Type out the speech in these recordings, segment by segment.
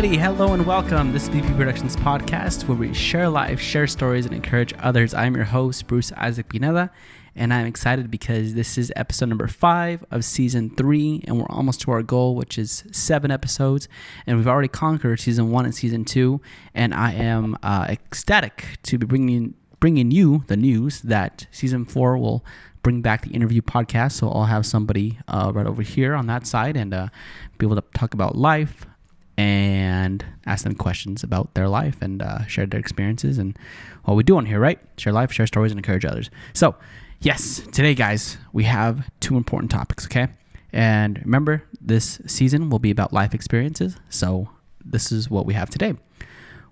Alrighty, hello and welcome. This is BP Productions Podcast, where we share life, share stories, and encourage others. I'm your host, Bruce Pineda, and I'm excited because this is episode number 5 of season 3, and we're almost to our goal, which is 7 episodes, and we've already conquered season 1 and season 2, and I am ecstatic to be bringing you the news that season 4 will bring back the interview podcast. So I'll have somebody right over here on that side and be able to talk about life and ask them questions about their life and share their experiences and what we do on here, right? Share life, share stories, and encourage others. So yes, today, guys, we have 2 important topics, okay? And remember, this season will be about life experiences. So this is what we have today.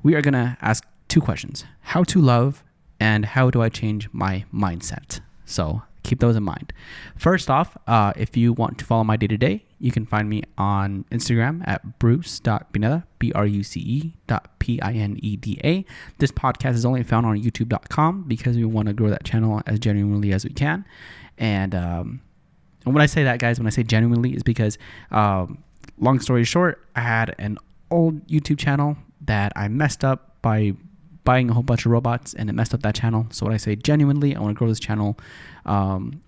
We are going to ask 2 questions: how to love and how do I change my mindset? So keep those in mind. First off, if you want to follow my day-to-day, you can find me on Instagram at bruce.pineda, BRUCE.PINEDA. This podcast is only found on youtube.com because we want to grow that channel as genuinely as we can. And when I say that, guys, when I say genuinely, is because, long story short, I had an old YouTube channel that I messed up by buying a whole bunch of robots, and it messed up that channel. So when I say genuinely, I want to grow this channel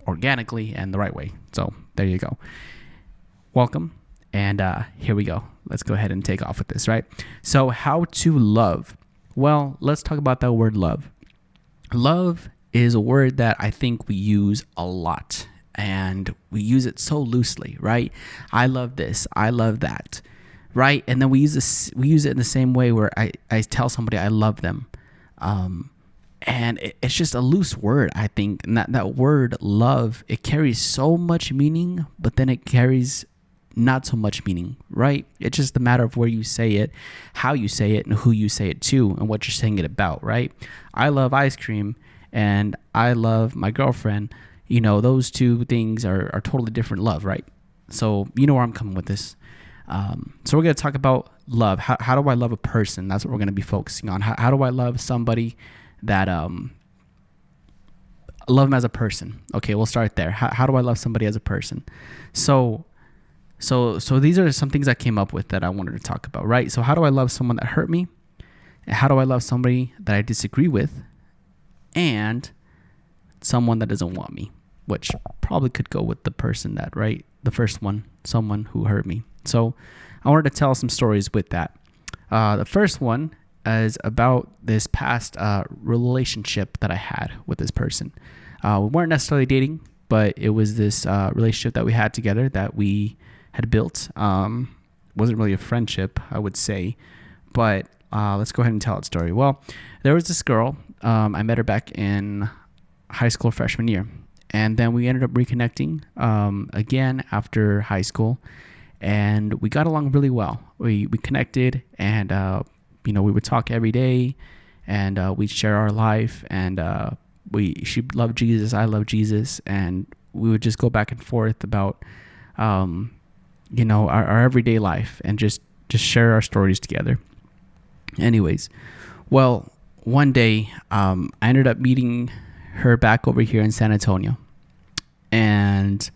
organically and the right way. So there you go. Welcome, and here we go. Let's go ahead and take off with this, right? So how to love. Well, let's talk about that word love. Love is a word that I think we use a lot, and we use it so loosely, right? I love this. I love that. Right, and then we use it in the same way where I tell somebody I love them, and it's just a loose word, I think. And that word love, it carries so much meaning, but then it carries not so much meaning, right? It's just a matter of where you say it, how you say it, and who you say it to, and what you're saying it about, right? I love ice cream, and I love my girlfriend. You know, those 2 things are totally different love, right? So you know where I'm coming with this. So we're going to talk about love. How do I love a person? That's what we're going to be focusing on. How do I love somebody that, love them as a person? Okay, we'll start there. How do I love somebody as a person? So these are some things I came up with that I wanted to talk about, right? So how do I love someone that hurt me? And how do I love somebody that I disagree with? And someone that doesn't want me, which probably could go with the person that, right? The first one, someone who hurt me. So I wanted to tell some stories with that. The first one is about this past relationship that I had with this person. We weren't necessarily dating, but it was this relationship that we had together that we had built. Wasn't really a friendship, I would say, but let's go ahead and tell that story. Well, there was this girl. I met her back in high school freshman year, and then we ended up reconnecting again after high school. And we got along really well. We connected, and we would talk every day, and we'd share our life. And she loved Jesus, I loved Jesus, and we would just go back and forth about our everyday life and just share our stories together. Anyways, well, one day I ended up meeting her back over here in San Antonio, and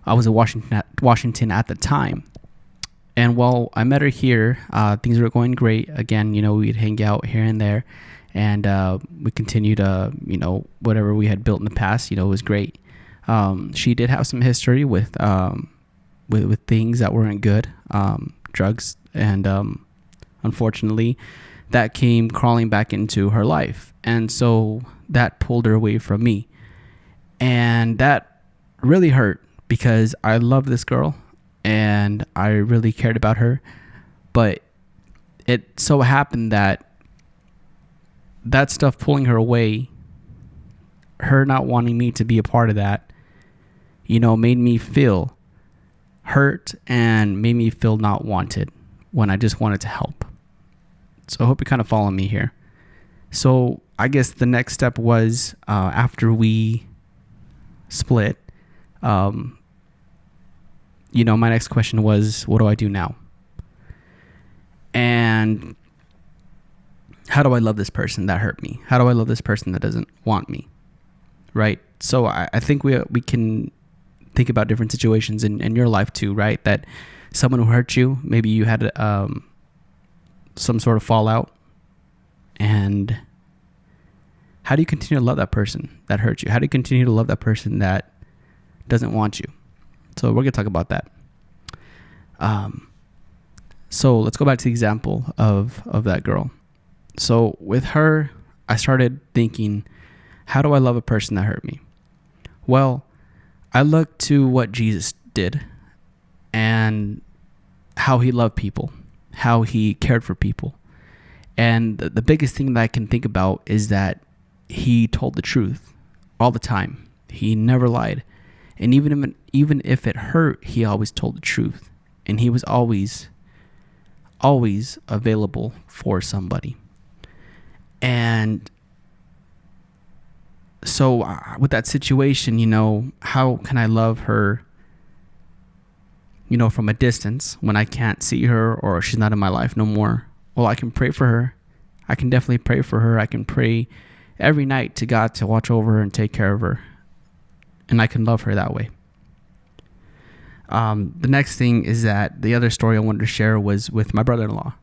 I was in Washington at the time. And while I met her here, things were going great. Again, we'd hang out here and there, and we continued, whatever we had built in the past, it was great. She did have some history with things that weren't good, drugs, and unfortunately, that came crawling back into her life. And so that pulled her away from me. And that really hurt, because I love this girl and I really cared about her. But it so happened that stuff pulling her away, her not wanting me to be a part of that, made me feel hurt and made me feel not wanted when I just wanted to help. So I hope you kind of follow me here. So I guess the next step was, after we split, my next question was, what do I do now? And how do I love this person that hurt me? How do I love this person that doesn't want me? Right? So I think we can think about different situations in your life too, right? That someone who hurt you, maybe you had some sort of fallout. And how do you continue to love that person that hurt you? How do you continue to love that person that doesn't want you? So we're going to talk about that. So let's go back to the example of that girl. So with her, I started thinking, how do I love a person that hurt me? Well, I looked to what Jesus did and how he loved people, how he cared for people. And the biggest thing that I can think about is that he told the truth all the time. He never lied. And even if it hurt, he always told the truth. And he was always available for somebody. And so with that situation, how can I love her, from a distance when I can't see her or she's not in my life no more? Well, I can pray for her. I can definitely pray for her. I can pray every night to God to watch over her and take care of her. And I can love her that way. The next thing is that the other story I wanted to share was with my brother-in-law.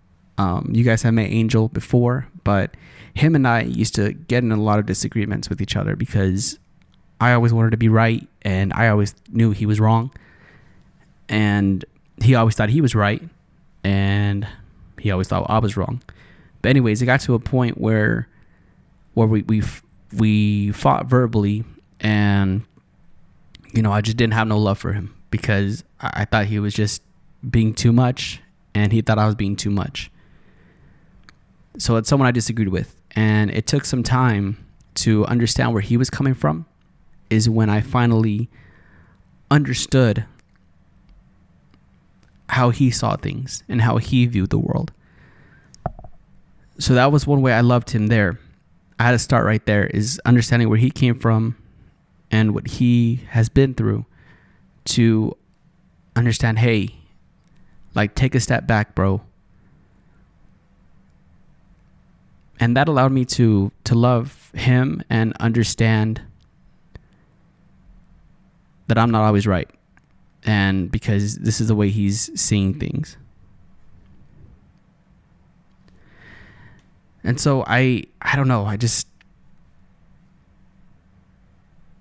You guys have met Angel before, but him and I used to get in a lot of disagreements with each other because I always wanted to be right and I always knew he was wrong. And he always thought he was right and he always thought I was wrong. But anyways, it got to a point where we fought verbally, and I just didn't have no love for him because I thought he was just being too much and he thought I was being too much. So it's someone I disagreed with, and it took some time to understand where he was coming from. Is when I finally understood how he saw things and how he viewed the world. So that was one way I loved him there. I had to start right there, is understanding where he came from and what he has been through, to understand, hey, take a step back, bro. And that allowed me to love him and understand that I'm not always right. And because this is the way he's seeing things. And so I don't know, I just,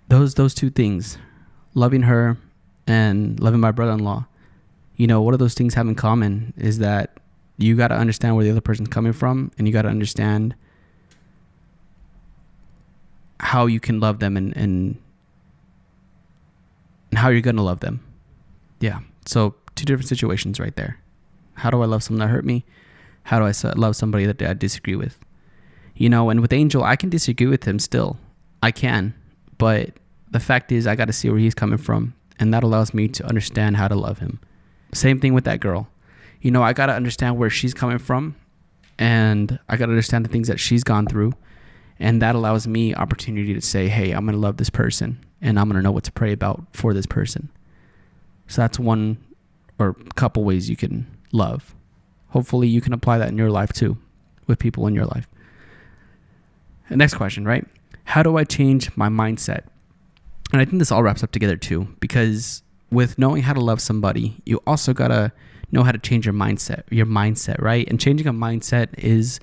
those two things, loving her and loving my brother-in-law, what do those things have in common is that you got to understand where the other person's coming from, and you got to understand how you can love them and how you're going to love them. Yeah. So 2 different situations right there. How do I love someone that hurt me? How do I love somebody that I disagree with? And with Angel, I can disagree with him still. I can. But the fact is, I got to see where he's coming from. And that allows me to understand how to love him. Same thing with that girl. I got to understand where she's coming from. And I got to understand the things that she's gone through. And that allows me opportunity to say, hey, I'm going to love this person. And I'm going to know what to pray about for this person. So that's one or couple ways you can love. Hopefully you can apply that in your life too, with people in your life. The next question, right? How do I change my mindset? And I think this all wraps up together too, because with knowing how to love somebody, you also got to know how to change your mindset, right? And changing a mindset is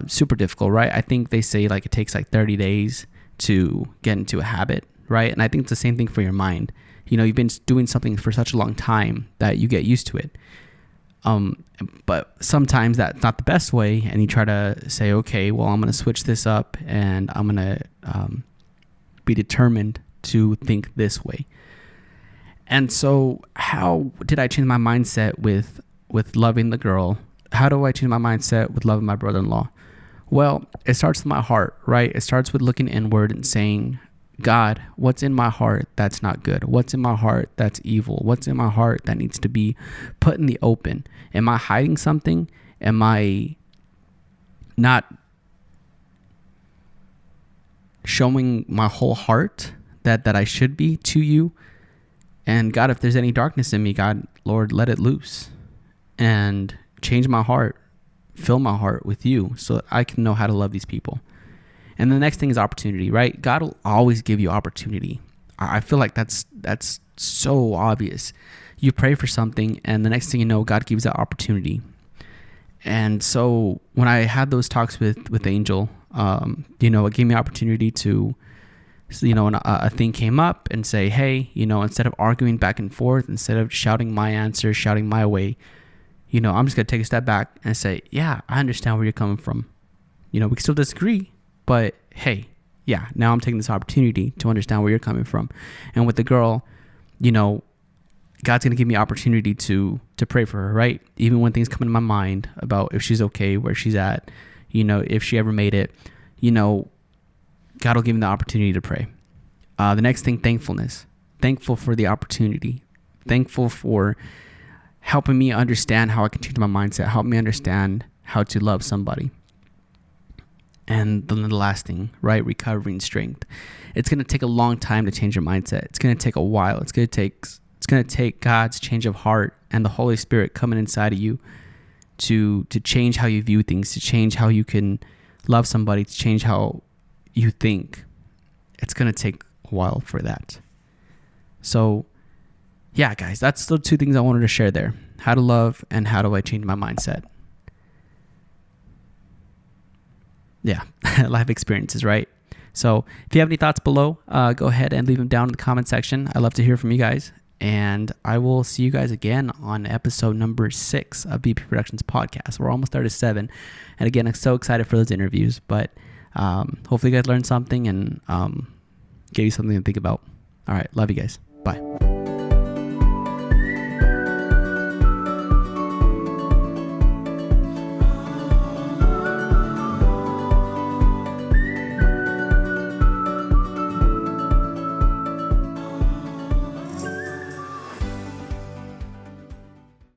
super difficult, right? I think they say it takes 30 days to get into a habit, right? And I think it's the same thing for your mind. You've been doing something for such a long time that you get used to it. But sometimes that's not the best way, and you try to say, okay, well, I'm going to switch this up, and I'm going to be determined to think this way. And so how did I change my mindset with loving the girl? How do I change my mindset with loving my brother-in-law? Well, it starts with my heart, right? It starts with looking inward and saying, God, what's in my heart that's not good? What's in my heart that's evil? What's in my heart that needs to be put in the open? Am I hiding something? Am I not showing my whole heart that I should be to you? And God, if there's any darkness in me, God, Lord, let it loose and change my heart, fill my heart with you so that I can know how to love these people. And the next thing is opportunity, right? God will always give you opportunity. I feel like that's so obvious. You pray for something, and the next thing you know, God gives that opportunity. And so when I had those talks with Angel, it gave me an opportunity to, a thing came up and say, hey, instead of arguing back and forth, instead of shouting my answer, shouting my way, I'm just going to take a step back and say, yeah, I understand where you're coming from. We can still disagree, but hey, yeah, now I'm taking this opportunity to understand where you're coming from. And with the girl, God's going to give me opportunity to pray for her, right? Even when things come into my mind about if she's okay, where she's at, if she ever made it, God will give me the opportunity to pray. The next thing, thankfulness. Thankful for the opportunity. Thankful for helping me understand how I can change my mindset, help me understand how to love somebody. And then the last thing, right? Recovering strength. It's going to take a long time to change your mindset. It's going to take a while. It's going to take God's change of heart and the Holy Spirit coming inside of you to change how you view things, to change how you can love somebody, to change how you think. It's going to take a while for that. So, yeah, guys, that's the two things I wanted to share there. How to love and how do I change my mindset. Yeah, life experiences, right? So if you have any thoughts below, go ahead and leave them down in the comment section. I'd love to hear from you guys. And I will see you guys again on episode number 6 of BP Productions podcast. We're almost there to 7. And again, I'm so excited for those interviews. But hopefully you guys learned something and gave you something to think about. All right. Love you guys. Bye.